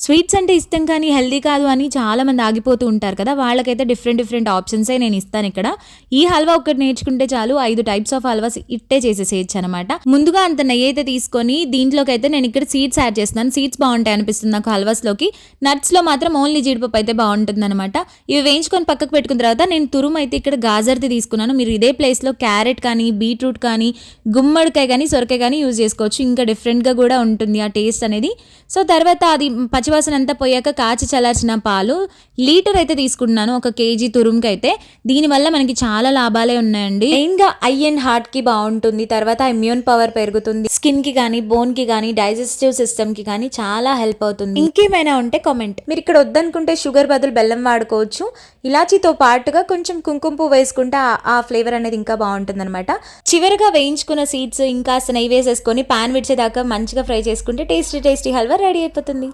Sweets అంటే ఇష్టం కానీ హెల్దీ కాదు అని చాలామంది ఆగిపోతూ ఉంటారు కదా, వాళ్ళకైతే డిఫరెంట్ ఆప్షన్సే నేను ఇస్తాను ఇక్కడ. ఈ హల్వా ఒకటి నేర్చుకుంటే చాలు 5 టైప్స్ ఆఫ్ హల్వాస్ ఇట్టే చేసేసేయచ్చు అనమాట. ముందుగా అంత నెయ్యి అయితే తీసుకొని దీంట్లోకి అయితే నేను ఇక్కడ సీడ్స్ యాడ్ చేస్తున్నాను. సీడ్స్ బాగుంటాయి అనిపిస్తుంది నాకు హల్వాస్లోకి. నట్స్లో మాత్రం ఓన్లీ జీడిపప్పు అయితే బాగుంటుంది అనమాట. ఇవి వేయించుకొని పక్కకు పెట్టుకున్న తర్వాత నేను తురుము అయితే ఇక్కడ గాజర్ది తీసుకున్నాను. మీరు ఇదే ప్లేస్లో క్యారెట్ కానీ, బీట్రూట్ కానీ, గుమ్మడికాయ కానీ, సొరకాయ కానీ యూజ్ చేసుకోవచ్చు. ఇంకా డిఫరెంట్గా కూడా ఉంటుంది ఆ టేస్ట్ అనేది. సో తర్వాత అది పచ్చివాసన అంతా పోయాక కాచి చల్లార్చిన పాలు లీటర్ అయితే తీసుకుంటున్నాను, 1 కేజీ తురుముకి అయితే. దీనివల్ల మనకి చాలా లాభాలే ఉన్నాయండి. మెయిన్గా ఐ అండ్ హార్ట్కి బాగుంటుంది. తర్వాత ఇమ్యూన్ పవర్ పెరుగుతుంది. స్కిన్కి కానీ, బోన్కి కానీ, డైజెస్టివ్ సిస్టమ్కి కానీ చాలా హెల్ప్ అవుతుంది. ఇంకేమైనా ఉంటే కామెంట్. మీరు ఇక్కడ వద్దనుకుంటే షుగర్ బదులు బెల్లం వాడుకోవచ్చు. ఇలాచీతో పాటుగా కొంచెం కుంకుమ పువ్వు వేసుకుంటే ఆ ఫ్లేవర్ అనేది ఇంకా బాగుంటుంది అనమాట. చివరిగా వేయించుకున్న సీడ్స్ ఇంకా నెయ్యి వేసేసుకొని పాన్ విడిచేదాకా మంచిగా ఫ్రై చేసుకుంటే టేస్టీ హల్వా రెడీ అయిపోతుంది.